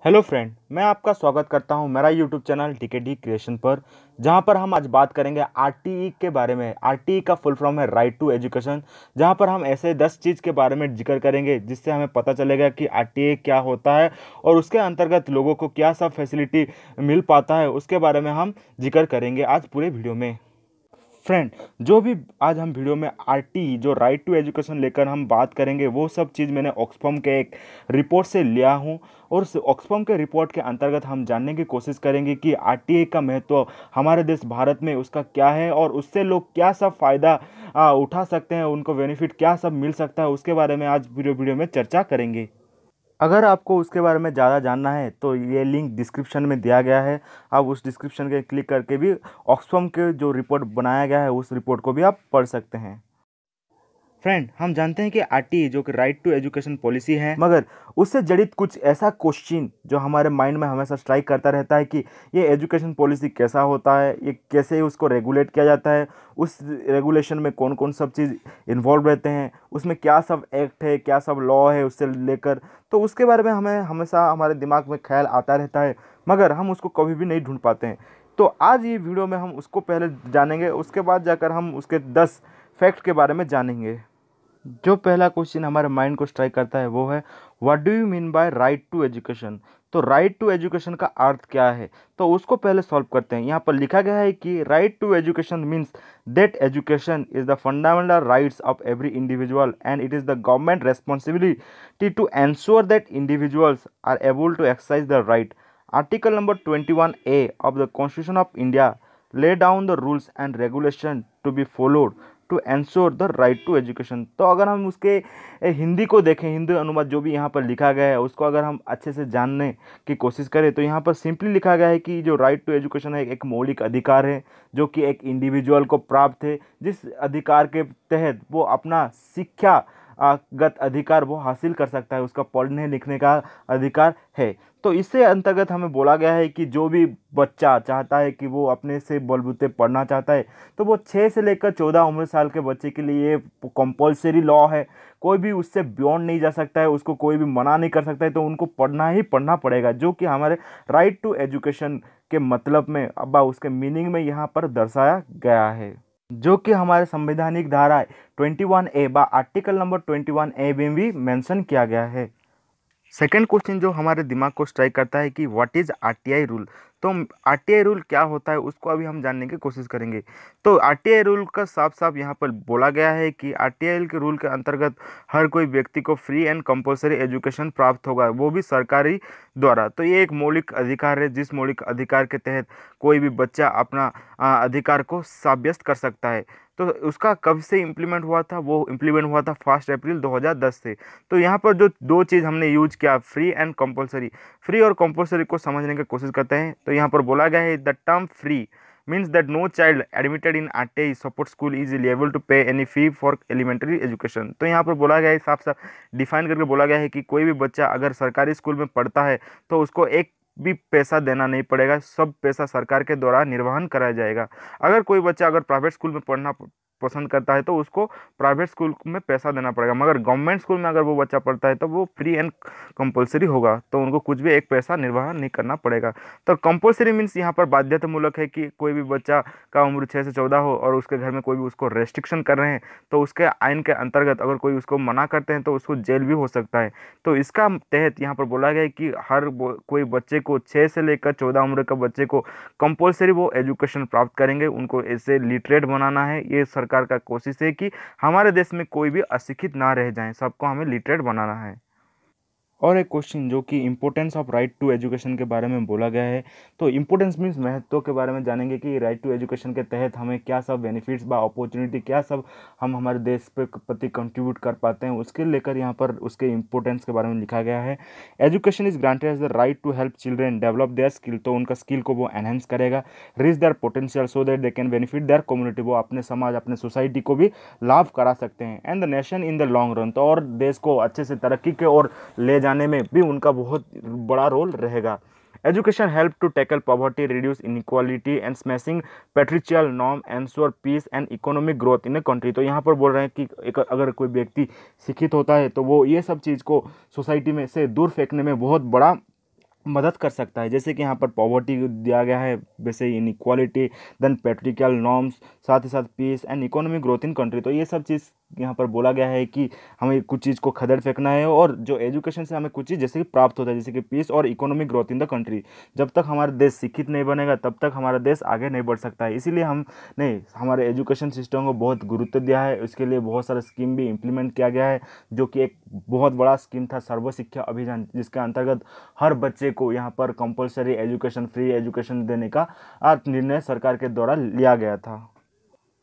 Hello friend, मैं आपका स्वागत करता हूं मेरा यूट्यूब चैनल टीकेडी क्रिएशन पर, जहां पर हम आज बात करेंगे आरटीई के बारे में। आरटीई का फुल फॉर्म है राइट टू एजुकेशन, जहां पर हम ऐसे 10 चीज़ के बारे में जिक्र करेंगे जिससे हमें पता चलेगा कि आरटीई क्या होता है और उसके अंतर्गत लोगों को क्या सब फैसिलिटी मिल पाता है। उसके बारे में हम जिक्र करेंगे आज पूरे वीडियो में। फ्रेंड, जो भी आज हम वीडियो में आरटी जो राइट टू एजुकेशन लेकर हम बात करेंगे, वो सब चीज़ मैंने ऑक्सफैम के एक रिपोर्ट से लिया हूँ। और उस ऑक्सफैम के रिपोर्ट के अंतर्गत हम जानने की कोशिश करेंगे कि आरटीए का महत्व हमारे देश भारत में उसका क्या है और उससे लोग क्या सब फ़ायदा उठा सकते हैं, उनको बेनिफिट क्या सब मिल सकता है, उसके बारे में आज वीडियो में चर्चा करेंगे। अगर आपको उसके बारे में ज़्यादा जानना है तो ये लिंक डिस्क्रिप्शन में दिया गया है। आप उस डिस्क्रिप्शन के क्लिक करके भी ऑक्सफैम के जो रिपोर्ट बनाया गया है उस रिपोर्ट को भी आप पढ़ सकते हैं। फ्रेंड, हम जानते हैं कि आरटी जो कि राइट टू एजुकेशन पॉलिसी है, मगर उससे जड़ित कुछ ऐसा क्वेश्चन जो हमारे माइंड में हमेशा स्ट्राइक करता रहता है कि ये एजुकेशन पॉलिसी कैसा होता है, ये कैसे उसको रेगुलेट किया जाता है, उस रेगुलेशन में कौन कौन सब चीज़ इन्वॉल्व रहते हैं, उसमें क्या सब एक्ट है, क्या सब लॉ है उससे लेकर। तो उसके बारे में हमें हमेशा हमारे दिमाग में ख्याल आता रहता है, मगर हम उसको कभी भी नहीं ढूंढ पाते हैं। तो आज ये वीडियो में हम उसको पहले जानेंगे, उसके बाद जाकर हम उसके 10 फैक्ट के बारे में जानेंगे। जो पहला क्वेश्चन हमारे माइंड को स्ट्राइक करता है वो है, what do you mean by right to education. तो राइट टू एजुकेशन का अर्थ क्या है, तो उसको पहले सॉल्व करते हैं। यहाँ पर लिखा गया है कि right to education means that education is the fundamental rights of every individual and it is the government responsibility to ensure that individuals are able to exercise the right. Article number 21A of the Constitution of India lay down the rules and regulation to be followed to ensure the right to education. तो अगर हम उसके हिंदी को देखें, हिंदी अनुवाद जो भी यहाँ पर लिखा गया है उसको अगर हम अच्छे से जानने की कोशिश करें तो यहाँ पर सिंपली लिखा गया है कि जो राइट टू एजुकेशन है एक मौलिक अधिकार है जो कि एक इंडिविजुअल को प्राप्त है, जिस अधिकार के तहत वो अपना शिक्षा गत अधिकार वो हासिल कर सकता है, उसका पढ़ने लिखने का अधिकार है। तो इससे अंतर्गत हमें बोला गया है कि जो भी बच्चा चाहता है कि वो अपने से बलबूते पढ़ना चाहता है तो वो 6 से लेकर 14 उम्र साल के बच्चे के लिए ये कंपलसरी लॉ है। कोई भी उससे बियॉन्ड नहीं जा सकता है, उसको कोई भी मना नहीं कर सकता है, तो उनको पढ़ना ही पढ़ना पड़ेगा, जो कि हमारे राइट टू एजुकेशन के मतलब में अब उसके मीनिंग में यहाँ पर दर्शाया गया है, जो कि हमारे संवैधानिक धारा 21A बा आर्टिकल नंबर 21A में भी मेंशन किया गया है। सेकेंड क्वेश्चन जो हमारे दिमाग को स्ट्राइक करता है कि व्हाट इज़ आरटीआई रूल। तो आरटीआई रूल क्या होता है उसको अभी हम जानने की कोशिश करेंगे। तो आरटीआई रूल का साफ साफ यहाँ पर बोला गया है कि आरटीआई के रूल के अंतर्गत हर कोई व्यक्ति को फ्री एंड कंपलसरी एजुकेशन प्राप्त होगा, वो भी सरकारी द्वारा। तो ये एक मौलिक अधिकार है जिस मौलिक अधिकार के तहत कोई भी बच्चा अपना अधिकार को साब्यस्त कर सकता है। तो उसका कब से इम्प्लीमेंट हुआ था, वो इम्प्लीमेंट हुआ था 1 अप्रैल 2010 से। तो यहाँ पर जो दो चीज़ हमने यूज किया, फ्री एंड कंपलसरी, फ्री और कंपलसरी को समझने की कोशिश करते हैं। तो यहाँ पर बोला गया है the term free means that no child admitted in RTI support school is liable to pay any fee for elementary education। तो यहाँ पर बोला गया है, साफ साफ डिफाइन करके बोला गया है कि कोई भी बच्चा अगर सरकारी स्कूल में पढ़ता है तो उसको एक भी पैसा देना नहीं पड़ेगा, सब पैसा सरकार के द्वारा निर्वहन कराया जाएगा। अगर कोई बच्चा अगर प्राइवेट स्कूल में पढ़ना पसंद करता है तो उसको प्राइवेट स्कूल में पैसा देना पड़ेगा, मगर गवर्नमेंट स्कूल में अगर वो बच्चा पढ़ता है तो वो फ्री एंड कंपलसरी होगा, तो उनको कुछ भी एक पैसा निर्वहन नहीं करना पड़ेगा। तो कंपलसरी मीन्स यहाँ पर बाध्यतामूलक है कि कोई भी बच्चा का उम्र 6 से 14 हो और उसके घर में कोई भी उसको रेस्ट्रिक्शन कर रहे हैं तो उसके आइन के अंतर्गत अगर कोई उसको मना करते हैं तो उसको जेल भी हो सकता है। तो इसका तहत यहाँ पर बोला गया है कि हर कोई बच्चे को 6 से लेकर 14 उम्र का बच्चे को कंपलसरी वो एजुकेशन प्राप्त करेंगे, उनको ऐसे लिटरेट बनाना है। ये सरकार का कोशिश है कि हमारे देश में कोई भी अशिक्षित ना रह जाएं, सबको हमें लिटरेट बनाना है। और एक क्वेश्चन जो कि importance of right to education के बारे में बोला गया है। तो इम्पोर्टेंस मीन्स महत्व के बारे में जानेंगे कि राइट टू एजुकेशन के तहत हमें क्या सब बेनिफिट्स बा अपॉर्चुनिटी क्या सब हम हमारे देश पे प्रति कंट्रीब्यूट कर पाते हैं, उसके लेकर यहाँ पर उसके इम्पोर्टेंस के बारे में लिखा गया है। Education is granted as the right to help children develop their skill, तो उनका स्किल को वो एनहेंस करेगा। Reach their potential so that they can benefit their community, वो अपने समाज अपने सोसाइटी को भी लाभ करा सकते हैं। And the nation in the long run, तो और देश को अच्छे से तरक्की के ओर ले जाने में भी उनका बहुत बड़ा रोल रहेगा। Education help to tackle poverty, reduce inequality and smashing patriarchal norm, ensure peace and economic growth in a country. तो यहाँ पर बोल रहे हैं कि अगर कोई व्यक्ति शिक्षित होता है तो वो ये सब चीज़ को सोसाइटी में से दूर फेंकने में बहुत बड़ा मदद कर सकता है। जैसे कि यहाँ पर पॉवर्टी दिया गया है, वैसे इनइक्वालिटी, देन पेट्रिकल नॉर्म्स, साथ ही साथ peace and economic growth in country. तो ये सब चीज़ यहाँ पर बोला गया है कि हमें कुछ चीज़ को खदेड़ फेंकना है, और जो एजुकेशन से हमें कुछ चीज़ जैसे कि प्राप्त होता है, जैसे कि पीस और economic growth in the country. जब तक हमारा देश शिक्षित नहीं बनेगा तब तक हमारा देश आगे नहीं बढ़ सकता है। इसीलिए हमने हमारे एजुकेशन सिस्टम को बहुत गुरुत्व दिया है। इसके लिए बहुत सारा स्कीम भी इम्प्लीमेंट किया गया है, जो कि एक बहुत बड़ा स्कीम था सर्व शिक्षा अभियान, जिसके अंतर्गत हर बच्चे को यहाँ पर कंपलसरी एजुकेशन, फ्री एजुकेशन देने का निर्णय सरकार के द्वारा लिया गया था।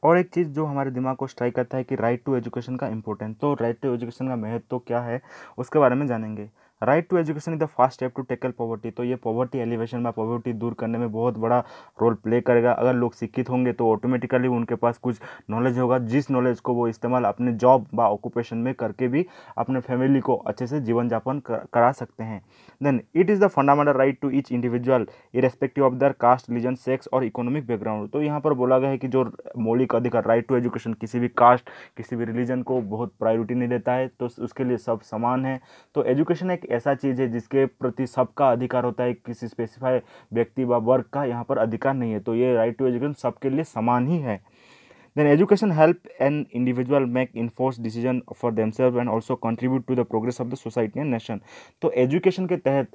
और एक चीज़ जो हमारे दिमाग को स्ट्राइक करता है कि राइट टू एजुकेशन का इंपॉर्टेंस। तो राइट टू एजुकेशन का महत्व तो क्या है उसके बारे में जानेंगे। Right to education is the first step to tackle poverty. तो ये पॉवर्टी एलिवेशन में, पॉवर्टी दूर करने में बहुत बड़ा रोल प्ले करेगा। अगर लोग शिक्षित होंगे तो ऑटोमेटिकली उनके पास कुछ नॉलेज होगा, जिस नॉलेज को वो इस्तेमाल अपने जॉब व ऑक्यूपेशन में करके भी अपने फैमिली को अच्छे से जीवन यापन करा सकते हैं। Then it is the fundamental right to each individual irrespective of their caste, religion, sex और इकोनॉमिक बैकग्राउंड। तो यहाँ पर बोला गया है कि जो मौलिक अधिकार, राइट टू एजुकेशन, किसी भी कास्ट, किसी भी रिलीजन को बहुत प्रायोरिटी नहीं देता है, तो उसके लिए सब समान है। तो एजुकेशन एक ऐसा चीज़ है जिसके प्रति सबका अधिकार होता है, किसी स्पेसिफाई व्यक्ति व वर्ग का यहाँ पर अधिकार नहीं है। तो ये राइट टू एजुकेशन सबके लिए समान ही है। Then education help an individual make informed decision for themselves and also contribute to the progress of the society and nation। तो एजुकेशन के तहत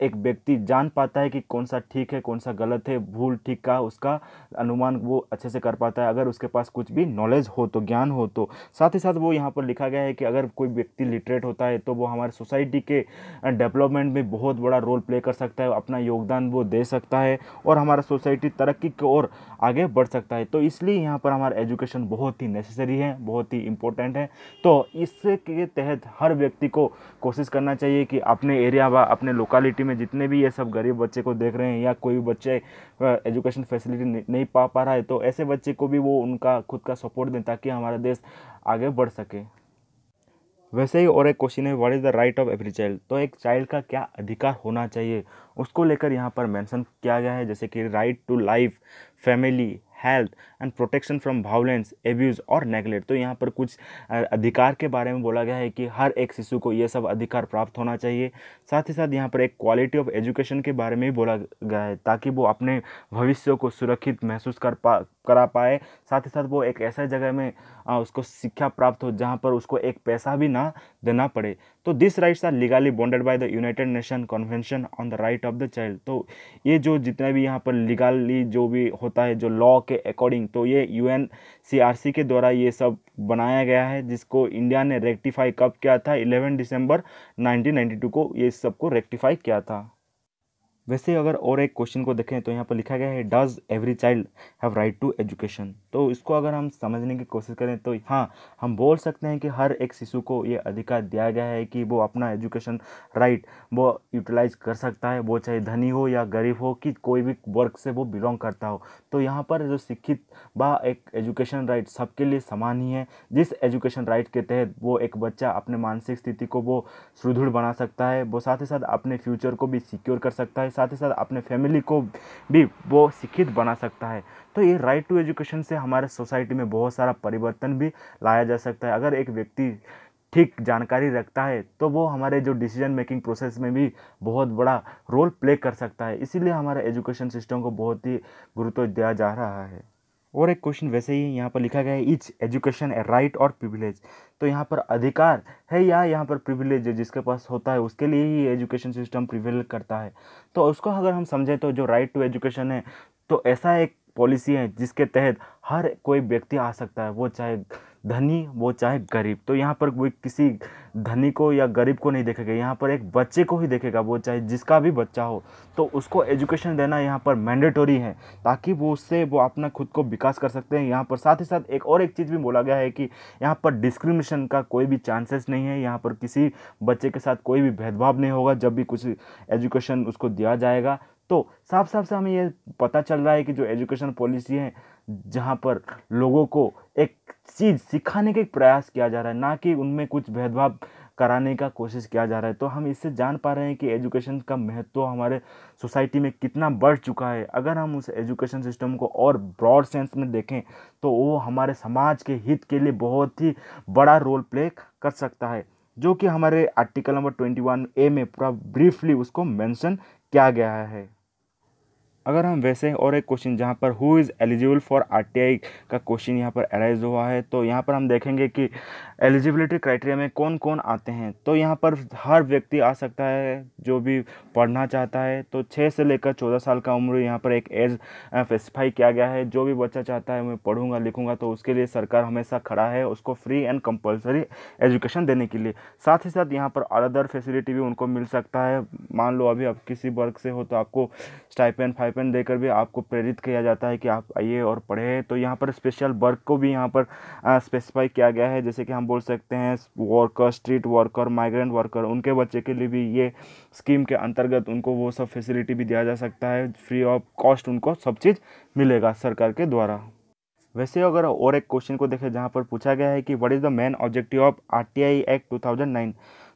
एक व्यक्ति जान पाता है कि कौन सा ठीक है, कौन सा गलत है, भूल ठीक का उसका अनुमान वो अच्छे से कर पाता है, अगर उसके पास कुछ भी नॉलेज हो तो, ज्ञान हो तो। साथ ही साथ वो यहाँ पर लिखा गया है कि अगर कोई व्यक्ति लिटरेट होता है तो वो हमारे सोसाइटी के डेवलपमेंट में बहुत बड़ा रोल प्ले कर सकता है, अपना योगदान वो दे सकता है, और हमारा सोसाइटी तरक्की की ओर आगे बढ़ सकता है। तो इसलिए यहाँ पर हमारा एजुकेशन बहुत ही नेसेसरी है, बहुत ही इम्पोर्टेंट है। तो इसके तहत हर व्यक्ति को कोशिश करना चाहिए कि अपने एरिया व अपने लोकेलिटी में जितने भी ये सब गरीब बच्चे को देख रहे हैं, या कोई भी बच्चे एजुकेशन फैसिलिटी नहीं पा रहा है, तो ऐसे बच्चे को भी वो उनका खुद का सपोर्ट दें ताकि हमारा देश आगे बढ़ सके। वैसे ही और एक क्वेश्चन है, what is the right of every child. तो एक चाइल्ड का क्या अधिकार होना चाहिए उसको लेकर यहाँ पर मेंशन किया गया है, जैसे कि right to life, family, health and protection from violence, abuse और नेगलेक्ट। तो यहाँ पर कुछ अधिकार के बारे में बोला गया है कि हर एक शिशु को ये सब अधिकार प्राप्त होना चाहिए। साथ ही साथ यहाँ पर एक क्वालिटी ऑफ एजुकेशन के बारे में भी बोला गया है, ताकि वो अपने भविष्य को सुरक्षित महसूस करा पाए। साथ ही साथ वो एक ऐसा जगह में उसको शिक्षा प्राप्त हो जहाँ पर उसको एक पैसा भी ना देना पड़े। तो this rights are legally bonded by the United Nation convention on the right of the child. तो ये जो जितना भी यहाँ पर लीगली जो भी होता है, जो लॉ के अकॉर्डिंग, तो ये UNCRC के द्वारा ये सब बनाया गया है, जिसको इंडिया ने रेक्टिफाई कब किया था, 11 दिसंबर 1992 को ये सबको रेक्टिफाई किया था। वैसे अगर और एक क्वेश्चन को देखें तो यहाँ पर लिखा गया है, does every child have right to education. तो इसको अगर हम समझने की कोशिश करें तो हाँ, हम बोल सकते हैं कि हर एक शिशु को ये अधिकार दिया गया है कि वो अपना एजुकेशन राइट वो यूटिलाइज कर सकता है, वो चाहे धनी हो या गरीब हो, कि कोई भी वर्ग से वो बिलोंग करता हो। तो यहाँ पर जो शिक्षित व एक एजुकेशन राइट सबके लिए समान ही है, जिस एजुकेशन राइट के तहत वो एक बच्चा अपने मानसिक स्थिति को वो सुदृढ़ बना सकता है, वो साथ ही साथ अपने फ्यूचर को भी सिक्योर कर सकता है, साथ ही साथ अपने फैमिली को भी वो शिक्षित बना सकता है। तो ये राइट टू एजुकेशन से हमारे सोसाइटी में बहुत सारा परिवर्तन भी लाया जा सकता है। अगर एक व्यक्ति ठीक जानकारी रखता है तो वो हमारे जो डिसीजन मेकिंग प्रोसेस में भी बहुत बड़ा रोल प्ले कर सकता है। इसीलिए हमारे एजुकेशन सिस्टम को बहुत ही गुरुत्व दिया जा रहा है। और एक क्वेश्चन वैसे ही यहाँ पर लिखा गया है, इच एजुकेशन ए राइट और प्रिविलेज। तो यहाँ पर अधिकार है या यहाँ पर प्रिविलेज है, जिसके पास होता है उसके लिए ही एजुकेशन सिस्टम प्रिवेल करता है। तो उसको अगर हम समझें तो जो राइट टू एजुकेशन है, तो ऐसा एक पॉलिसी है जिसके तहत हर कोई व्यक्ति आ सकता है, वो चाहे धनी वो चाहे गरीब। तो यहाँ पर कोई किसी धनी को या गरीब को नहीं देखेगा, यहाँ पर एक बच्चे को ही देखेगा, वो चाहे जिसका भी बच्चा हो, तो उसको एजुकेशन देना यहाँ पर मैंडेटरी है, ताकि वो उससे वो अपना खुद को विकास कर सकते हैं। यहाँ पर साथ ही साथ एक चीज़ भी बोला गया है कि यहाँ पर डिस्क्रिमिनेशन का कोई भी चांसेस नहीं है, यहाँ पर किसी बच्चे के साथ कोई भी भेदभाव नहीं होगा जब भी कुछ एजुकेशन उसको दिया जाएगा। तो साफ साफ से हमें ये पता चल रहा है कि जो एजुकेशन पॉलिसी है, जहाँ पर लोगों को एक चीज़ सिखाने का प्रयास किया जा रहा है, ना कि उनमें कुछ भेदभाव कराने का कोशिश किया जा रहा है। तो हम इससे जान पा रहे हैं कि एजुकेशन का महत्व हमारे सोसाइटी में कितना बढ़ चुका है। अगर हम उस एजुकेशन सिस्टम को और ब्रॉड सेंस में देखें तो वो हमारे समाज के हित के लिए बहुत ही बड़ा रोल प्ले कर सकता है। जो कि हमारे आर्टिकल नंबर 21A में पूरा ब्रीफली उसको मेंशन किया गया है। अगर हम वैसे और एक क्वेश्चन जहाँ पर who is eligible for RTI का क्वेश्चन यहाँ पर अराइज हुआ है, तो यहाँ पर हम देखेंगे कि एलिजिबिलिटी क्राइटेरिया में कौन कौन आते हैं। तो यहाँ पर हर व्यक्ति आ सकता है जो भी पढ़ना चाहता है। तो 6 से लेकर 14 साल का उम्र यहाँ पर एक एज स्पेसिफाई किया गया है। जो भी बच्चा चाहता है मैं पढ़ूंगा लिखूंगा, तो उसके लिए सरकार हमेशा खड़ा है उसको फ्री एंड कंपलसरी एजुकेशन देने के लिए। साथ ही साथ यहाँ पर अदर फैसिलिटी भी उनको मिल सकता है। मान लो अभी आप किसी वर्ग से हो तो आपको स्टाइपेंड फाइपेंड देकर भी आपको प्रेरित किया जाता है कि आप आइए और पढ़ें। तो यहाँ पर स्पेशल वर्क को भी यहाँ पर स्पेसिफाई किया गया है, जैसे कि हम बोल सकते हैं worker, street worker, migrant worker, उनके बच्चे के लिए भी ये स्कीम के अंतर्गत उनको वो सब फैसिलिटी भी दिया जा सकता है। फ्री ऑफ कॉस्ट उनको सब चीज़ मिलेगा सरकार के द्वारा। वैसे अगर और एक क्वेश्चन को देखें जहाँ पर पूछा गया है कि what is the main objective of RTI act 2009,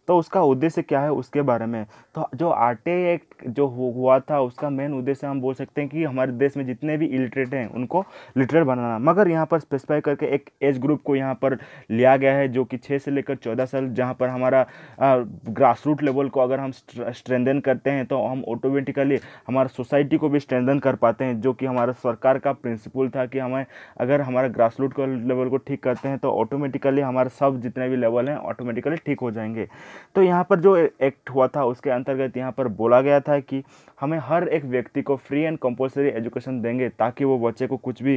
तो उसका उद्देश्य क्या है उसके बारे में। तो जो आरटीआई एक्ट जो हुआ था उसका मेन उद्देश्य हम बोल सकते हैं कि हमारे देश में जितने भी इलिटरेट हैं उनको लिटरेट बनाना। मगर यहाँ पर स्पेसिफाई करके एक एज ग्रुप को यहाँ पर लिया गया है जो कि 6 से लेकर 14 साल, जहाँ पर हमारा ग्रास रूट लेवल को अगर हम स्ट्रेंथन करते हैं तो हम ऑटोमेटिकली हमारा सोसाइटी को भी स्ट्रेंथन कर पाते हैं, जो कि हमारा सरकार का प्रिंसिपल था कि हमें अगर हमारा ग्रास रूट लेवल को ठीक करते हैं तो ऑटोमेटिकली हमारे सब जितने भी लेवल हैं ऑटोमेटिकली ठीक हो जाएंगे। तो यहाँ पर जो एक्ट हुआ था उसके अंतर्गत यहाँ पर बोला गया था कि हमें हर एक व्यक्ति को फ्री एंड कंपलसरी एजुकेशन देंगे, ताकि वो बच्चे को कुछ भी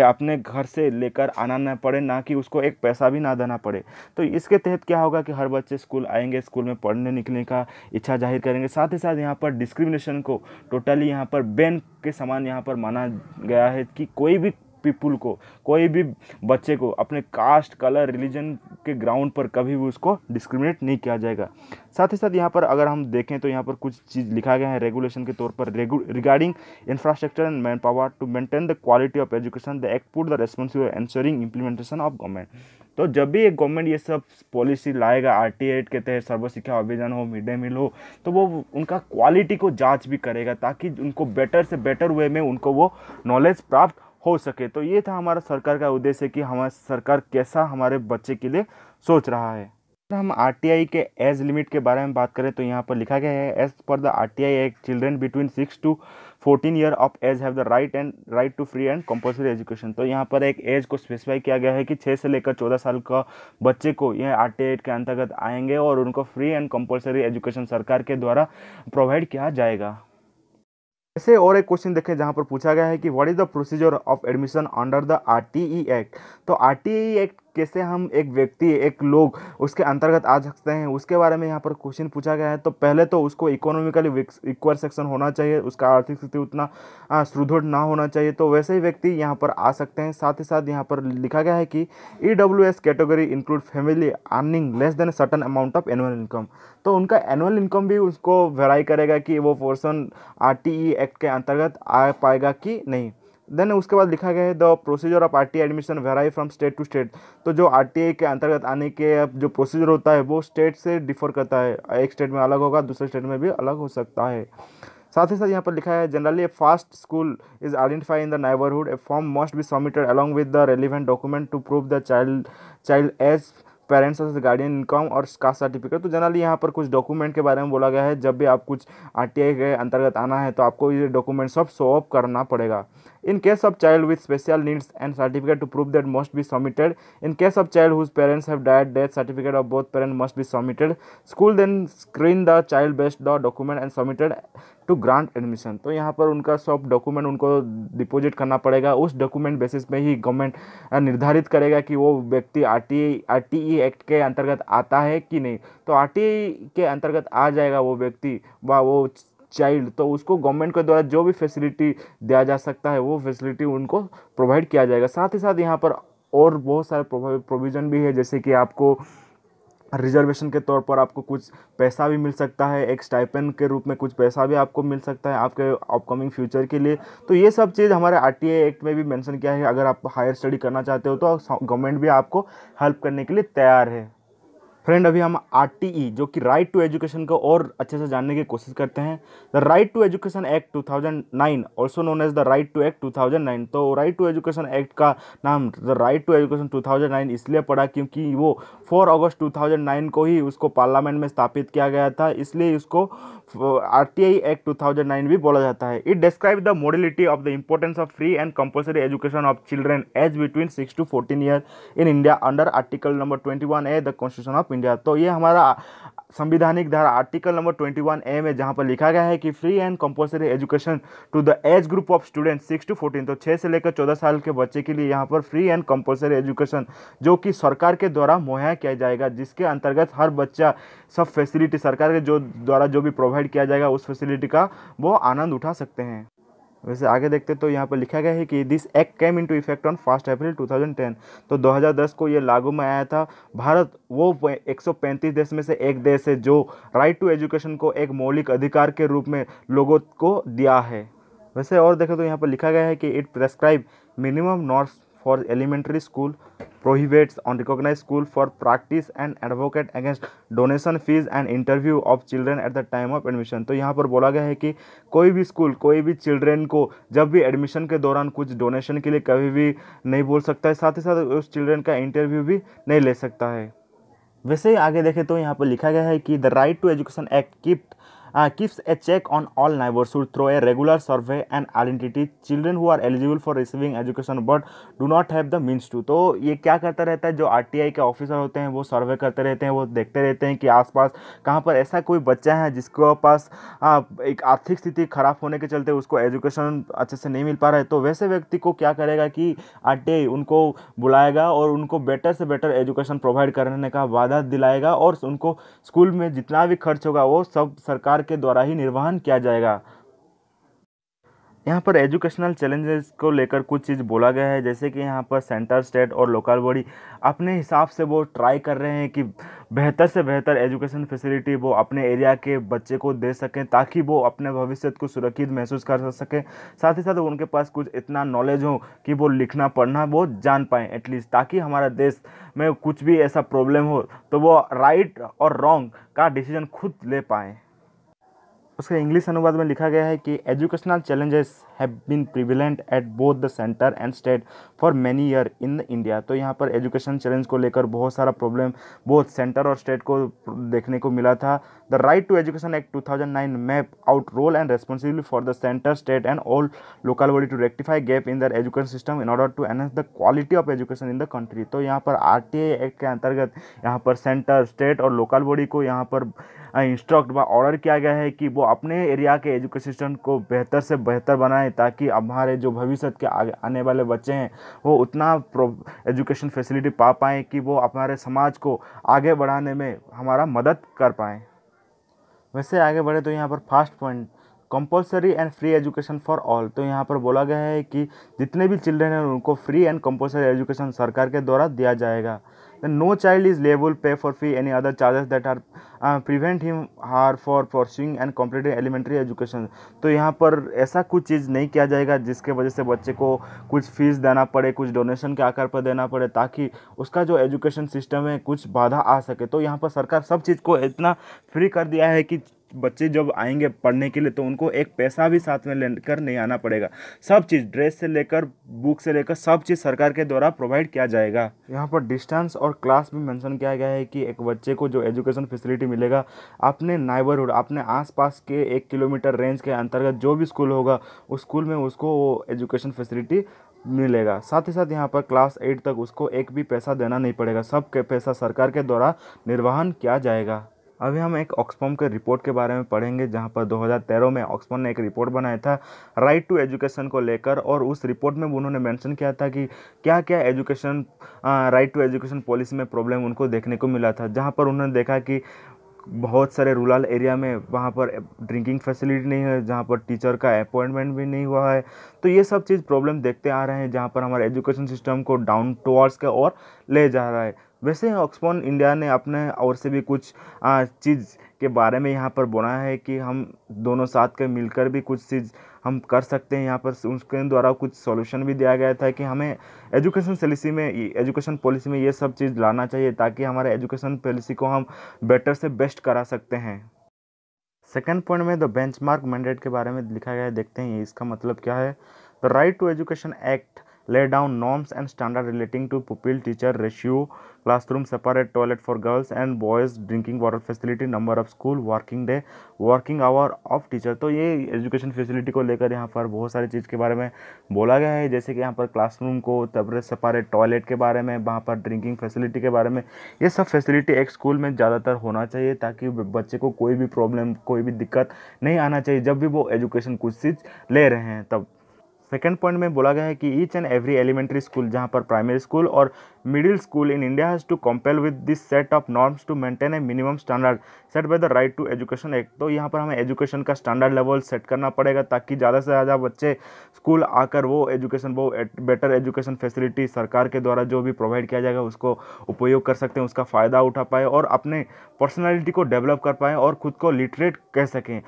अपने घर से लेकर आना ना पड़े, ना कि उसको एक पैसा भी ना देना पड़े। तो इसके तहत क्या होगा कि हर बच्चे स्कूल आएंगे, स्कूल में पढ़ने निकलने का इच्छा जाहिर करेंगे। साथ ही साथ यहाँ पर डिस्क्रिमिनेशन को टोटली यहाँ पर बैन के समान यहाँ पर माना गया है कि कोई भी पीपुल को, कोई भी बच्चे को अपने कास्ट, कलर, रिलीजन के ग्राउंड पर कभी भी उसको डिस्क्रिमिनेट नहीं किया जाएगा। साथ ही साथ यहाँ पर अगर हम देखें तो यहाँ पर कुछ चीज़ लिखा गया है रेगुलेशन के तौर पर regarding infrastructure and man power to maintain the quality of education the act put the responsibility ensuring implementation of government. तो जब भी एक गवर्नमेंट ये सब पॉलिसी लाएगा, आरटीआई के तहत सर्व शिक्षा अभियान हो, मिड डे मील हो, तो वो उनका क्वालिटी को जांच भी करेगा ताकि उनको बेटर से बेटर वे में उनको वो नॉलेज प्राप्त हो सके। तो ये था हमारा सरकार का उद्देश्य कि हमारा सरकार कैसा हमारे बच्चे के लिए सोच रहा है। अगर हम आरटीआई के एज लिमिट के बारे में बात करें तो यहाँ पर लिखा गया है as per the RTI act children between 6 to 14 year of age have the right to free and compulsory education. तो यहाँ पर एक एज को स्पेसिफाई किया गया है कि 6 से लेकर 14 साल का बच्चे को यह आरटीआई के अंतर्गत आएंगे और उनको फ्री एंड कंपलसरी एजुकेशन सरकार के द्वारा प्रोवाइड किया जाएगा। ऐसे और एक क्वेश्चन देखें जहां पर पूछा गया है कि what is the procedure of admission under the RTE act. तो आरटीई एक्ट कैसे हम एक व्यक्ति, एक लोग उसके अंतर्गत आ सकते हैं उसके बारे में यहाँ पर क्वेश्चन पूछा गया है। तो पहले तो उसको इकोनॉमिकली इक्वल सेक्शन होना चाहिए, उसका आर्थिक स्थिति उतना सुदृढ़ ना होना चाहिए, तो वैसे ही व्यक्ति यहाँ पर आ सकते हैं। साथ ही साथ यहाँ पर लिखा गया है कि EWS category include family earning less than certain amount of annual income. तो उनका एनुअल इनकम भी उसको वेराई करेगा कि वो पर्सन आरटीई एक्ट के अंतर्गत आ पाएगा कि नहीं। देन उसके बाद लिखा गया है the procedure of RTI admission vary from state to state. तो जो आरटीआई के अंतर्गत आने के जो प्रोसीजर होता है वो स्टेट से डिफर करता है, एक स्टेट में अलग होगा, दूसरे स्टेट में भी अलग हो सकता है। साथ ही साथ यहाँ पर लिखा है generally a fast school is identify in the neighbourhood, a form must be submitted along with the relevant document to prove the child age parents age guardian income और कास्ट सर्टिफिकेट। तो जनरली यहाँ पर कुछ document के बारे में बोला गया है, जब भी आप कुछ आरटीआई के अंतर्गत आना है तो आपको ये डॉक्यूमेंट सब शो ऑफ करना पड़ेगा। In case of child with special needs and certificate to prove that must be submitted. In case of child whose parents have died death certificate of both parent must be submitted. School then screen the child based the document and submitted to grant admission. तो यहाँ पर उनका सब document उनको deposit करना पड़ेगा, उस document basis पे ही गवर्नमेंट निर्धारित करेगा कि वो व्यक्ति आरटीई एक्ट के अंतर्गत आता है कि नहीं। तो आरटीई के अंतर्गत आ जाएगा वो व्यक्ति व वो चाइल्ड, तो उसको गवर्नमेंट के द्वारा जो भी फैसिलिटी दिया जा सकता है वो फैसिलिटी उनको प्रोवाइड किया जाएगा। साथ ही साथ यहाँ पर और बहुत सारे प्रोविज़न भी है, जैसे कि आपको रिजर्वेशन के तौर पर आपको कुछ पैसा भी मिल सकता है, एक स्टाइपेंड के रूप में कुछ पैसा भी आपको मिल सकता है आपके अपकमिंग फ्यूचर के लिए। तो ये सब चीज़ हमारे आरटीआई एक्ट में भी मेंशन किया है। अगर आप हायर स्टडी करना चाहते हो तो गवर्नमेंट भी आपको हेल्प करने के लिए तैयार है। फ्रेंड अभी हम आरटीई जो कि राइट टू एजुकेशन को और अच्छे से जानने की कोशिश करते हैं। The right to education act 2009 also known as the right to act 2009। तो राइट टू एजुकेशन एक्ट का नाम द राइट टू एजुकेशन 2009 इसलिए पड़ा क्योंकि वो 4 अगस्त 2009 को ही उसको पार्लियामेंट में स्थापित किया गया था, इसलिए इसको आरटीआई एक्ट 2009 भी बोला जाता है। It describe the modality of the importance of free and compulsory education of children age between 6 to 14 year in India under article number 21A the constitution of India. तो ये हमारा संविधानिक धारा आर्टिकल नंबर 21A में जहाँ पर लिखा गया है कि free and compulsory education to the age group of student 6 to 14, तो 6 से लेकर 14 साल के बच्चे के लिए यहाँ पर फ्री एंड कंपल्सरी एजुकेशन जो कि सरकार के द्वारा मुहैया किया जाएगा, जिसके अंतर्गत हर बच्चा सब फैसिलिटी सरकार के द्वारा जो भी प्रोवाइड किया जाएगा उस फैसिलिटी का वो आनंद उठा सकते हैं। वैसे आगे देखते तो यहाँ पर लिखा गया है कि this act came into effect on 1 अप्रैल 2010। तो 2010 को ये लागू में आया था। भारत वो 135 देश में से एक देश है जो राइट टू एजुकेशन को एक मौलिक अधिकार के रूप में लोगों को दिया है। वैसे और देखें तो यहाँ पर लिखा गया है कि it prescribe minimum norms for elementary school, prohibits unrecognized school for practice and advocate against donation fees and interview of children at the time of admission। तो यहाँ पर बोला गया है कि कोई भी स्कूल कोई भी चिल्ड्रेन को जब भी एडमिशन के दौरान कुछ डोनेशन के लिए कभी भी नहीं बोल सकता है, साथ ही साथ उस चिल्ड्रेन का इंटरव्यू भी नहीं ले सकता है। वैसे ही आगे देखें तो यहाँ पर लिखा गया है कि the right to education act keeps a check on all neighborhoods through a regular survey and identity children who are eligible for receiving education but do not have the means to। तो ये क्या करता रहता है, जो RTI के officer होते हैं वो सर्वे करते रहते हैं, वो देखते रहते हैं कि आसपास कहाँ पर ऐसा कोई बच्चा है जिसको पास एक आर्थिक स्थिति खराब होने के चलते उसको एजुकेशन अच्छे से नहीं मिल पा रहा है। तो वैसे व्यक्ति को क्या करेगा कि आरटीआई उनको बुलाएगा और उनको बेटर से बेटर एजुकेशन प्रोवाइड करने का वादा दिलाएगा और उनको स्कूल में जितना भी खर्च होगा वो सब सरकार के द्वारा ही निर्वहन किया जाएगा। यहाँ पर एजुकेशनल चैलेंजेस को लेकर कुछ चीज़ बोला गया है, जैसे कि यहाँ पर सेंटर, स्टेट और लोकल बॉडी अपने हिसाब से वो ट्राई कर रहे हैं कि बेहतर से बेहतर एजुकेशन फैसिलिटी वो अपने एरिया के बच्चे को दे सकें ताकि वो अपने भविष्य को सुरक्षित महसूस कर सकें। साथ ही साथ उनके पास कुछ इतना नॉलेज हो कि वो लिखना पढ़ना वो जान पाएँ एटलीस्ट, ताकि हमारा देश में कुछ भी ऐसा प्रॉब्लम हो तो वो राइट और रॉन्ग का डिसीजन खुद ले पाएँ। उसके इंग्लिश अनुवाद में लिखा गया है कि educational challenges have been prevalent at both the centre and state for many year in India. तो यहाँ पर एजुकेशन चैलेंज को लेकर बहुत सारा प्रॉब्लम बोथ सेंटर और स्टेट को देखने को मिला था। The right to education act 2009 map out role and responsibility for the centre, state and all local body to rectify gap in the education system in order to enhance the quality of education in the country. तो यहाँ पर RTI act के अंतर्गत यहाँ पर centre, state और local body को यहाँ पर इंस्ट्रक्ट व ऑर्डर किया गया है कि वो अपने एरिया के एजुकेशन सिस्टम को बेहतर से बेहतर बनाएं ताकि हमारे जो भविष्य के आने वाले बच्चे हैं वो उतना एजुकेशन फैसिलिटी पा पाएँ कि वो हमारे समाज को आगे बढ़ाने में हमारा मदद कर पाएँ। वैसे आगे बढ़े तो यहाँ पर first point compulsory and free education for all. तो यहाँ पर बोला गया है कि जितने भी चिल्ड्रन हैं उनको फ्री एंड कंपल्सरी एजुकेशन सरकार के द्वारा दिया जाएगा। No child is liable pay for fee any other charges that are prevent him her for pursuing and completing elementary education. तो यहाँ पर ऐसा कुछ चीज़ नहीं किया जाएगा जिसके वजह से बच्चे को कुछ फीस देना पड़े, कुछ डोनेशन के आकार पर देना पड़े, ताकि उसका जो एजुकेशन सिस्टम है कुछ बाधा आ सके। तो यहाँ पर सरकार सब चीज़ को इतना फ्री कर दिया है कि बच्चे जब आएंगे पढ़ने के लिए तो उनको एक पैसा भी साथ में लेकर नहीं आना पड़ेगा। सब चीज़ ड्रेस से लेकर बुक से लेकर सब चीज़ सरकार के द्वारा प्रोवाइड किया जाएगा। यहाँ पर डिस्टेंस और क्लास भी मेंशन किया गया है कि एक बच्चे को जो एजुकेशन फैसिलिटी मिलेगा अपने नाइबरहुड, अपने आसपास के 1 किलोमीटर रेंज के अंतर्गत जो भी स्कूल होगा उस स्कूल में उसको वो एजुकेशन फैसिलिटी मिलेगा। साथ ही साथ यहाँ पर क्लास 8 तक उसको एक भी पैसा देना नहीं पड़ेगा, सब के पैसा सरकार के द्वारा निर्वहन किया जाएगा। अभी हम एक ऑक्सफैम के रिपोर्ट के बारे में पढ़ेंगे, जहां पर 2013 में ऑक्सफैम ने एक रिपोर्ट बनाया था राइट टू एजुकेशन को लेकर, और उस रिपोर्ट में उन्होंने मेंशन किया था कि क्या क्या education right to education policy में प्रॉब्लम उनको देखने को मिला था। जहां पर उन्होंने देखा कि बहुत सारे रूरल एरिया में वहाँ पर ड्रिंकिंग फैसिलिटी नहीं है, जहाँ पर टीचर का अपॉइंटमेंट भी नहीं हुआ है। तो ये सब चीज़ प्रॉब्लम देखते आ रहे हैं, जहाँ पर हमारे एजुकेशन सिस्टम को डाउन टुवर्ड्स के ओर ले जा रहा है। वैसे ऑक्सफैम इंडिया ने अपने ओर से भी कुछ चीज़ के बारे में यहाँ पर बोला है कि हम दोनों साथ के मिलकर भी कुछ चीज़ हम कर सकते हैं। यहाँ पर उसके द्वारा कुछ सॉल्यूशन भी दिया गया था कि हमें एजुकेशन पॉलिसी में ये सब चीज़ लाना चाहिए ताकि हमारे एजुकेशन पॉलिसी को हम बेटर से बेस्ट करा सकते हैं। सेकेंड पॉइंट में द बेंचमार्क मैंडेट के बारे में लिखा गया है, देखते हैं इसका मतलब क्या है। The right to education act lay down norms and standard relating to pupil teacher ratio, classroom separate toilet for girls and boys, drinking water facility, number of school working day, working hour of teacher। तो ये education facility को लेकर यहाँ पर बहुत सारी चीज़ के बारे में बोला गया है, जैसे कि यहाँ पर क्लासरूम को सेपरेट टॉयलेट के बारे में, वहाँ पर ड्रिंकिंग फैसिलिटी के बारे में। ये सब फैसिलिटी एक स्कूल में ज़्यादातर होना चाहिए ताकि बच्चे को कोई भी प्रॉब्लम, कोई भी दिक्कत नहीं आना चाहिए जब भी वो एजुकेशन कुछ चीज़ ले रहे हैं तब। सेकेंड पॉइंट में बोला गया है कि each and every elementary school, जहाँ पर प्राइमरी स्कूल और middle school in India has to compel with this set of norms to maintain a minimum standard set by the right to education act. तो यहाँ पर हमें education का standard level set करना पड़ेगा ताकि ज़्यादा से ज़्यादा बच्चे स्कूल आकर वो बेटर एजुकेशन फैसिलिटी सरकार के द्वारा जो भी प्रोवाइड किया जाएगा उसको उपयोग कर सकते हैं, उसका फ़ायदा उठा पाए और अपने पर्सनैलिटी को डेवलप कर पाएँ और खुद को लिटरेट कह सकें।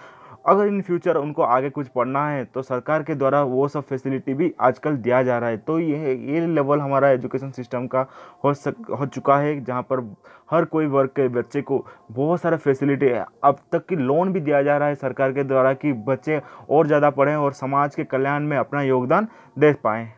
अगर इन फ्यूचर उनको आगे कुछ पढ़ना है तो सरकार के द्वारा वो सब फैसिलिटी भी आजकल दिया जा रहा है। तो ये लेवल हमारा एजुकेशन सिस्टम का हो चुका है, जहाँ पर हर कोई वर्ग के बच्चे को बहुत सारा फैसिलिटी है। अब तक की लोन भी दिया जा रहा है सरकार के द्वारा कि बच्चे और ज़्यादा पढ़ें और समाज के कल्याण में अपना योगदान दे पाएँ।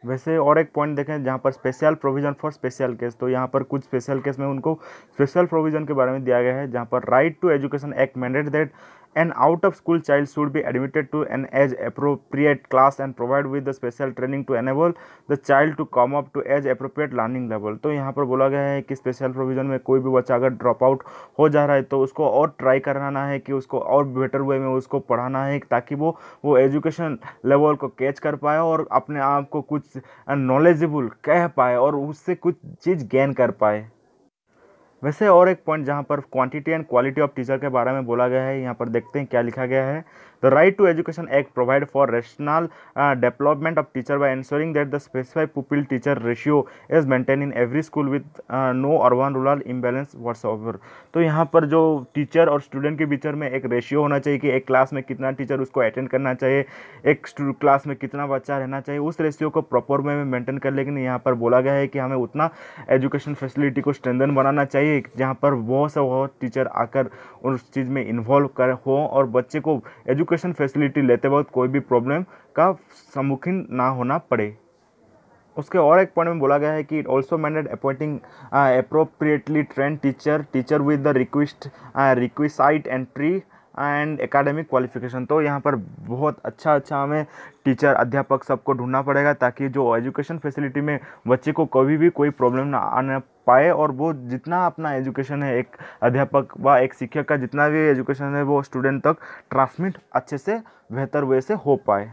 वैसे और एक पॉइंट देखें जहाँ पर special provision for special case, तो यहाँ पर कुछ स्पेशल केस में उनको स्पेशल प्रोविज़न के बारे में दिया गया है, जहाँ पर right to education act mandate that an out of school child should be admitted to an age appropriate class and provide with the special training to enable the child to come up to age appropriate learning level। तो यहाँ पर बोला गया है कि special provision में कोई भी बच्चा अगर ड्रॉप आउट हो जा रहा है तो उसको और ट्राई कराना है कि उसको और बेटर वे में उसको पढ़ाना है ताकि वो एजुकेशन लेवल को कैच कर पाए और अपने आप को कुछ नॉलेजेबल कह पाए और उससे कुछ चीज़ गेन कर पाए। वैसे और एक पॉइंट जहाँ पर quantity and quality of teacher के बारे में बोला गया है, यहाँ पर देखते हैं क्या लिखा गया है। The right to education act provide for rational development of teacher by ensuring that the specified pupil teacher ratio is maintain in every school with no urban rural imbalance whatsoever. तो यहाँ पर जो टीचर और student के बीच में एक ratio होना चाहिए कि एक क्लास में कितना टीचर उसको अटेंड करना चाहिए, एक क्लास में कितना बच्चा रहना चाहिए, उस रेशियो को प्रॉपर वे में मेंटेन कर। लेकिन यहाँ पर बोला गया है कि हमें उतना एजुकेशन फैसिलिटी को स्ट्रेंथन बनाना चाहिए जहाँ पर बहुत से टीचर आकर उस चीज़ में इन्वॉल्व कर हो और बच्चे को एजुकेशन फैसिलिटी लेते वक्त कोई भी प्रॉब्लम का सम्मुखीन ना होना पड़े। उसके और एक पॉइंट में बोला गया है कि it also mandate appointing appropriately trained teacher with the requisite entry and academic qualification. तो यहाँ पर बहुत अच्छा हमें टीचर अध्यापक सबको ढूंढना पड़ेगा ताकि जो एजुकेशन फैसिलिटी में बच्चे को कभी भी कोई प्रॉब्लम ना आने पाए और वो जितना अपना एजुकेशन है एक अध्यापक व एक शिक्षक का जितना भी एजुकेशन है वो स्टूडेंट तक ट्रांसमिट अच्छे से बेहतर वे से हो पाए।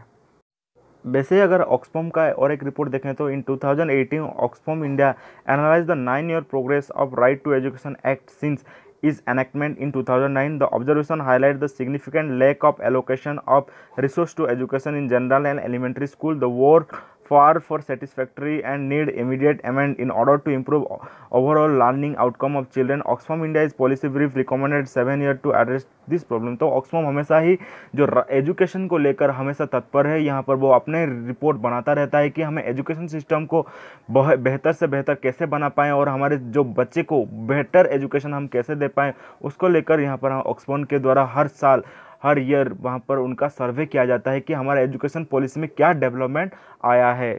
वैसे अगर ऑक्सफैम का और एक रिपोर्ट देखें तो in 2018 Oxfam India analyse the 9-year progress of right to education act since its enactment in 2009. The observation highlights the significant lack of allocation of resource to education in general and elementary school. The work far for satisfactory and need immediate amend in order to improve overall learning outcome of children. Oxfam India's policy brief recommended 7 years to address this problem। तो Oxfam हमेशा ही जो education को लेकर हमेशा तत्पर है, यहाँ पर वो अपने रिपोर्ट बनाता रहता है कि हमें एजुकेशन सिस्टम को बेहतर से बेहतर कैसे बना पाएँ और हमारे जो बच्चे को बेहतर एजुकेशन हम कैसे दे पाएँ, उसको लेकर यहाँ पर ऑक्सफैम के द्वारा हर ईयर वहाँ पर उनका सर्वे किया जाता है कि हमारे एजुकेशन पॉलिसी में क्या डेवलपमेंट आया है।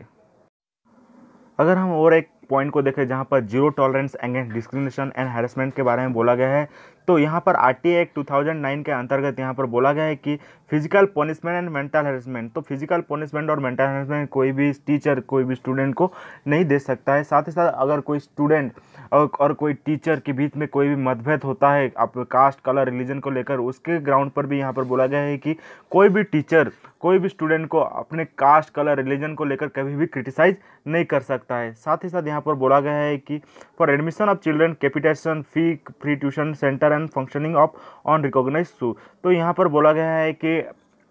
अगर हम और एक पॉइंट को देखें जहाँ पर zero tolerance against discrimination and harassment के बारे में बोला गया है, तो यहाँ पर आरटीआई एक्ट 2009 के अंतर्गत यहाँ पर बोला गया है कि physical punishment and mental harassment, तो फिजिकल पनिशमेंट और मेंटल हैरेसमेंट कोई भी टीचर कोई भी स्टूडेंट को नहीं दे सकता है। साथ ही साथ अगर कोई स्टूडेंट और कोई टीचर के बीच में कोई भी मतभेद होता है आप कास्ट कलर रिलीजन को लेकर, उसके ग्राउंड पर भी यहाँ पर बोला गया है कि कोई भी टीचर कोई भी स्टूडेंट को अपने कास्ट कलर रिलीजन को लेकर कभी भी क्रिटिसाइज नहीं कर सकता है। साथ ही साथ यहाँ पर बोला गया है कि for admission of children capitation fee free tuition centre and functioning of on recognized school. तो यहाँ पर बोला गया है कि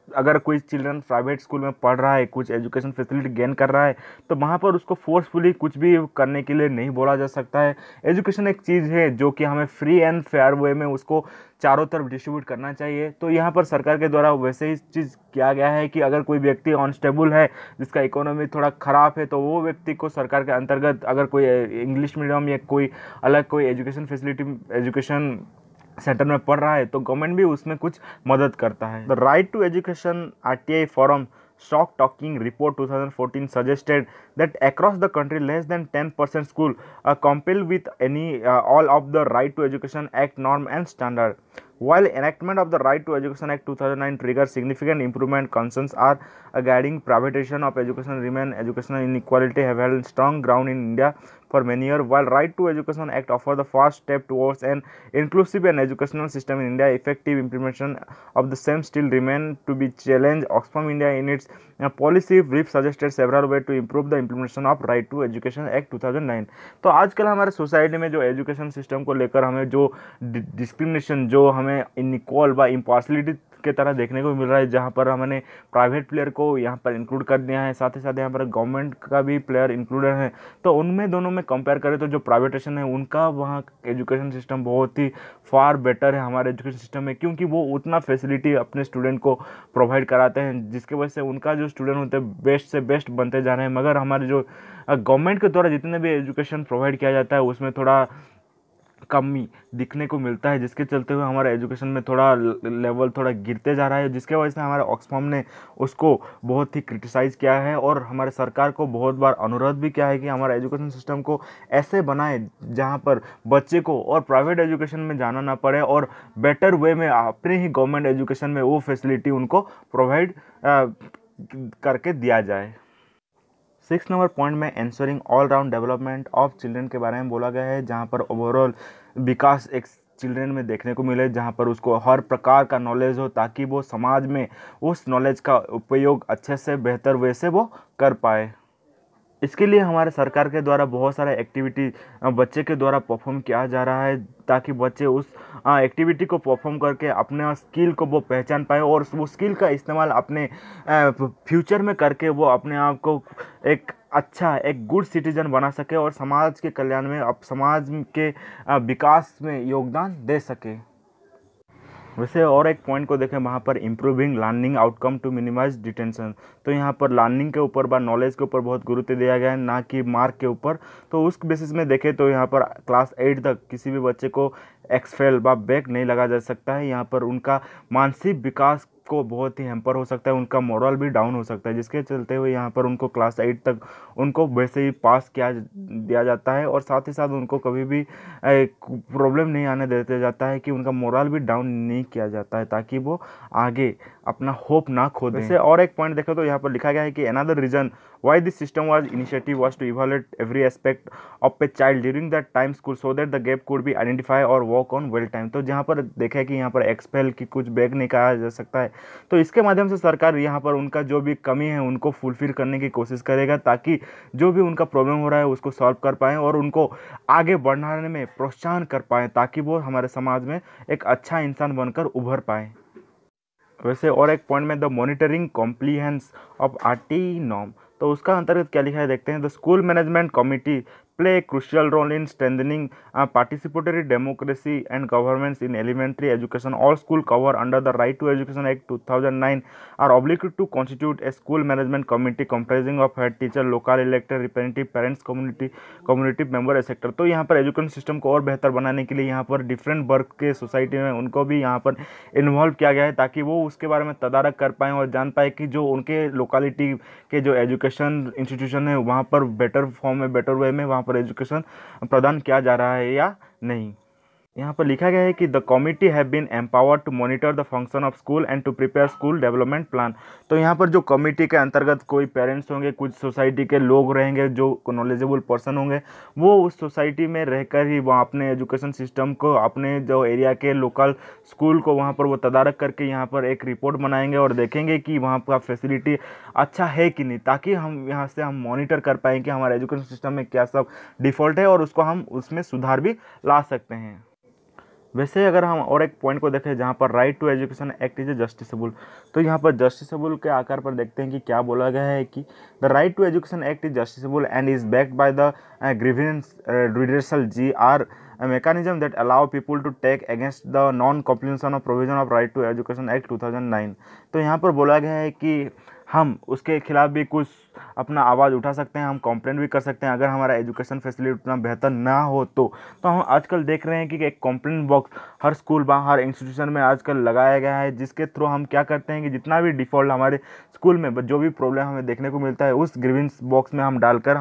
अगर कोई चिल्ड्रन प्राइवेट स्कूल में पढ़ रहा है, कुछ एजुकेशन फैसिलिटी गेन कर रहा है, तो वहाँ पर उसको फोर्सफुली कुछ भी करने के लिए नहीं बोला जा सकता है। एजुकेशन एक चीज़ है जो कि हमें फ्री एंड फेयर वे में उसको चारों तरफ डिस्ट्रीब्यूट करना चाहिए। तो यहाँ पर सरकार के द्वारा वैसे ही चीज़ किया गया है कि अगर कोई व्यक्ति अनस्टेबल है, जिसका इकोनॉमी थोड़ा ख़राब है, तो वो व्यक्ति को सरकार के अंतर्गत अगर कोई इंग्लिश मीडियम या कोई अलग कोई एजुकेशन फैसिलिटी एजुकेशन सेंटर में पढ़ रहा है, तो गवर्नमेंट भी उसमें कुछ मदद करता है। The right to education RTI forum Stock Talking Report 2014 suggested that across the country less than 10% school are compelled with any all of the Right to Education Act norm and standard. While enactment of the Right to Education Act 2009 triggers significant improvement, concerns are guiding privatization of education remain educational inequality have held strong ground in India for many years. While Right to Education Act offers the first step towards an inclusive and educational system in India, effective implementation of the same still remain to be challenged. Oxfam India in its policy brief suggested several ways to improve the implementation of Right to Education Act 2009. तो आजकल हमारे society में जो education system को लेकर हमें जो discrimination, जो हमें इनइक्वल व इम्पार्शलिटी के तरह देखने को मिल रहा है, जहाँ पर हमने प्राइवेट प्लेयर को यहाँ पर इंक्लूड कर दिया है, साथ ही साथ यहाँ पर गवर्नमेंट का भी प्लेयर इंक्लूडेड है, तो उनमें दोनों में कंपेयर करें तो जो प्राइवेटेशन है उनका वहाँ एजुकेशन सिस्टम बहुत ही फार बेटर है हमारे एजुकेशन सिस्टम में, क्योंकि वो उतना फैसिलिटी अपने स्टूडेंट को प्रोवाइड कराते हैं जिसकी वजह से उनका जो स्टूडेंट होते हैं बेस्ट से बेस्ट बनते जा रहे हैं। मगर हमारे जो गवर्नमेंट के द्वारा जितने भी एजुकेशन प्रोवाइड किया जाता है उसमें थोड़ा कमी दिखने को मिलता है, जिसके चलते हुए हमारे एजुकेशन में थोड़ा लेवल थोड़ा गिरते जा रहा है, जिसके वजह से हमारे ऑक्सफाम ने उसको बहुत ही क्रिटिसाइज़ किया है और हमारे सरकार को बहुत बार अनुरोध भी किया है कि हमारे एजुकेशन सिस्टम को ऐसे बनाए जहां पर बच्चे को और प्राइवेट एजुकेशन में जाना ना पड़े और बेटर वे में अपने ही गवर्नमेंट एजुकेशन में वो फैसिलिटी उनको प्रोवाइड करके दिया जाए। 6 नंबर पॉइंट में ensuring all round development of children के बारे में बोला गया है, जहां पर ओवरऑल विकास एक चिल्ड्रन में देखने को मिले, जहां पर उसको हर प्रकार का नॉलेज हो ताकि वो समाज में उस नॉलेज का उपयोग अच्छे से बेहतर वे से वो कर पाए। इसके लिए हमारे सरकार के द्वारा बहुत सारे एक्टिविटी बच्चे के द्वारा परफॉर्म किया जा रहा है ताकि बच्चे उस एक्टिविटी को परफॉर्म करके अपने स्किल को वो पहचान पाए और वो स्किल का इस्तेमाल अपने फ्यूचर में करके वो अपने आप को एक अच्छा एक गुड सिटीजन बना सके और समाज के कल्याण में अब समाज के विकास में योगदान दे सके। वैसे और एक पॉइंट को देखें वहाँ पर improving learning outcome to minimise detention, तो यहाँ पर लर्निंग के ऊपर व नॉलेज के ऊपर बहुत गुरुत्व दिया गया है, ना कि मार्क के ऊपर। तो उस बेसिस में देखें तो यहाँ पर क्लास 8 तक किसी भी बच्चे को एक्सफेल व बैक नहीं लगा जा सकता है। यहाँ पर उनका मानसिक विकास को बहुत ही हैम्पर हो सकता है, उनका मोरल भी डाउन हो सकता है, जिसके चलते हुए यहाँ पर उनको क्लास 8 तक उनको वैसे ही पास किया दिया जाता है और साथ ही साथ उनको कभी भी प्रॉब्लम नहीं आने देते जाता है कि उनका मोरल भी डाउन नहीं किया जाता है ताकि वो आगे अपना होप ना खो दें। वैसे और एक पॉइंट देखो तो यहाँ पर लिखा गया है कि another reason why this system was initiative was to evaluate every aspect of a child during that time school so that the gap could be identify और वर्क ऑन वेल टाइम। तो जहाँ पर देखा है कि यहाँ पर एक्सपेल की कुछ बैक नहीं कहा जा सकता है, तो इसके माध्यम से सरकार यहाँ पर उनका जो भी कमी है उनको फुलफिल करने की कोशिश करेगा ताकि जो भी उनका प्रॉब्लम हो रहा है उसको सॉल्व कर पाएँ और उनको आगे बढ़ाने में प्रोत्साहन कर पाएँ ताकि वो हमारे समाज में एक अच्छा इंसान बनकर उभर पाए। वैसे और एक पॉइंट में the monitoring compliance of RT norm, तो उसका अंतर्गत क्या लिखा है देखते हैं। The school management committee play a crucial role in strengthening participatory democracy and governance in elementary education. All schools covered under the Right to Education Act 2009 are obligated to constitute a school management committee comprising of head teacher, local elected representative, parents, community member etc. तो यहाँ पर education system को और बेहतर बनाने के लिए यहाँ पर डिफरेंट वर्ग के सोसाइटी में उनको भी यहाँ पर इन्वॉल्व किया गया है ताकि वो उसके बारे में तदारक कर पाएँ और जान पाए कि जो उनके लोकेलिटी के जो एजुकेशन इंस्टीट्यूशन है वहाँ पर बेटर फॉर्म में बेटर वे में वहाँ पर एजुकेशन प्रदान किया जा रहा है या नहीं। यहाँ पर लिखा गया है कि the committee have been empowered to monitor the function of school and to prepare school development plan. तो यहाँ पर जो कमिटी के अंतर्गत कोई पेरेंट्स होंगे, कुछ सोसाइटी के लोग रहेंगे जो नॉलेजेबल पर्सन होंगे, वो उस सोसाइटी में रहकर ही वहाँ अपने एजुकेशन सिस्टम को अपने जो एरिया के लोकल स्कूल को वहाँ पर वो तदारक करके यहाँ पर एक रिपोर्ट बनाएंगे और देखेंगे कि वहाँ का फैसिलिटी अच्छा है कि नहीं, ताकि हम यहाँ से हम मॉनिटर कर पाएँ कि हमारे एजुकेशन सिस्टम में क्या सब डिफ़ॉल्ट है और उसको हम उसमें सुधार भी ला सकते हैं। वैसे अगर हम और एक पॉइंट को देखें जहाँ पर right to education act is justiciable, तो यहाँ पर जस्टिसेबल के आकार पर देखते हैं कि क्या बोला गया है कि the right to education act is justiciable and is backed by the grievance redressal G R a mechanism that allow people to take against the non-compliance of provision of right to education act 2009। तो यहाँ पर बोला गया है कि हम उसके खिलाफ भी कुछ अपना आवाज़ उठा सकते हैं, हम कंप्लेंट भी कर सकते हैं अगर हमारा एजुकेशन फैसिलिटी उतना बेहतर ना हो तो हम आजकल देख रहे हैं कि एक कंप्लेंट बॉक्स हर स्कूल हर इंस्टीट्यूशन में आजकल लगाया गया है, जिसके थ्रू हम क्या करते हैं कि जितना भी डिफ़ॉल्ट हमारे स्कूल में जो भी प्रॉब्लम हमें देखने को मिलता है उस ग्रीवेंस बॉक्स में हम डालकर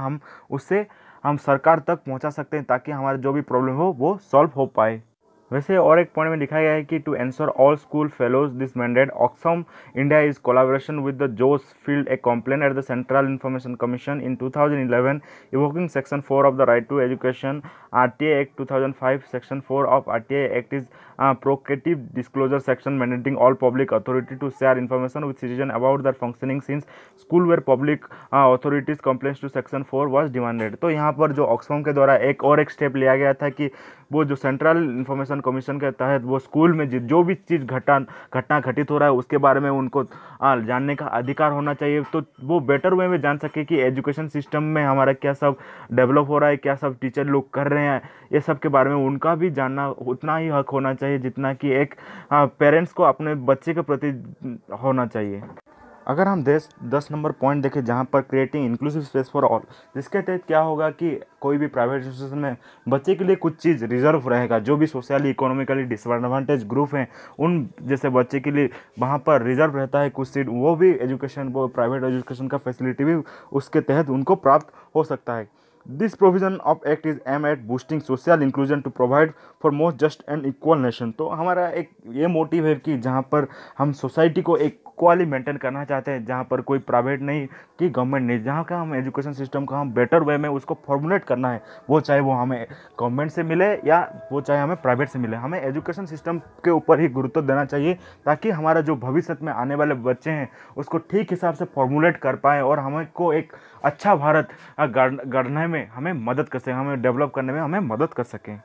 हम सरकार तक पहुंचा सकते हैं ताकि हमारा जो भी प्रॉब्लम हो वो सॉल्व हो पाए। वैसे और एक पॉइंट में लिखा गया है कि to ensure all school follows this mandate Oxfam India is collaboration with the joes field a complaint at the central information commission in 2011 invoking section 4 of the right to education RTA Act 2005 section 4 of RTA Act is provocative disclosure section mandating all public authority to share information with citizen about their functioning since school where public authorities complaints to section 4 was demanded। तो यहाँ पर जो Oxfam के द्वारा एक step लिया गया था कि वो जो सेंट्रल इंफॉर्मेशन कमीशन के तहत वो स्कूल में जो भी चीज़ घटना घटित हो रहा है उसके बारे में उनको जानने का अधिकार होना चाहिए, तो वो बेटर वे में जान सके कि एजुकेशन सिस्टम में हमारा क्या सब डेवलप हो रहा है, क्या सब टीचर लोग कर रहे हैं, ये सब के बारे में उनका भी जानना उतना ही हक होना चाहिए जितना कि एक पेरेंट्स को अपने बच्चे के प्रति होना चाहिए। अगर हम 10 नंबर पॉइंट देखें जहाँ पर creating inclusive space for all, जिसके तहत क्या होगा कि कोई भी प्राइवेट इंस्टीट्यूशन में बच्चे के लिए कुछ चीज़ रिजर्व रहेगा, जो भी सोशली इकोनॉमिकली डिसएडवांटेज ग्रुप हैं उन जैसे बच्चे के लिए वहाँ पर रिजर्व रहता है कुछ सीट, वो भी वो प्राइवेट एजुकेशन का फैसिलिटी भी उसके तहत उनको प्राप्त हो सकता है। This provision of act is aim at boosting social inclusion to provide for most just and equal nation. तो हमारा एक ये मोटिव है कि जहाँ पर हम सोसाइटी को एक इक्वाली मेंटेन करना चाहते हैं, जहाँ पर कोई प्राइवेट नहीं कि गवर्नमेंट नहीं, जहाँ का हम एजुकेशन सिस्टम को हम बेटर वे में उसको फॉर्मुलेट करना है, वो चाहे वो हमें गवर्नमेंट से मिले या वो चाहे हमें प्राइवेट से मिले, हमें एजुकेशन सिस्टम के ऊपर ही गुरुत्व देना चाहिए ताकि हमारा जो भविष्य में आने वाले बच्चे हैं उसको ठीक हिसाब से फॉर्मुलेट कर पाए और हमें को एक अच्छा भारत गढ़ने में हमें मदद कर सकें, हमें डेवलप करने में हमें मदद कर सकें।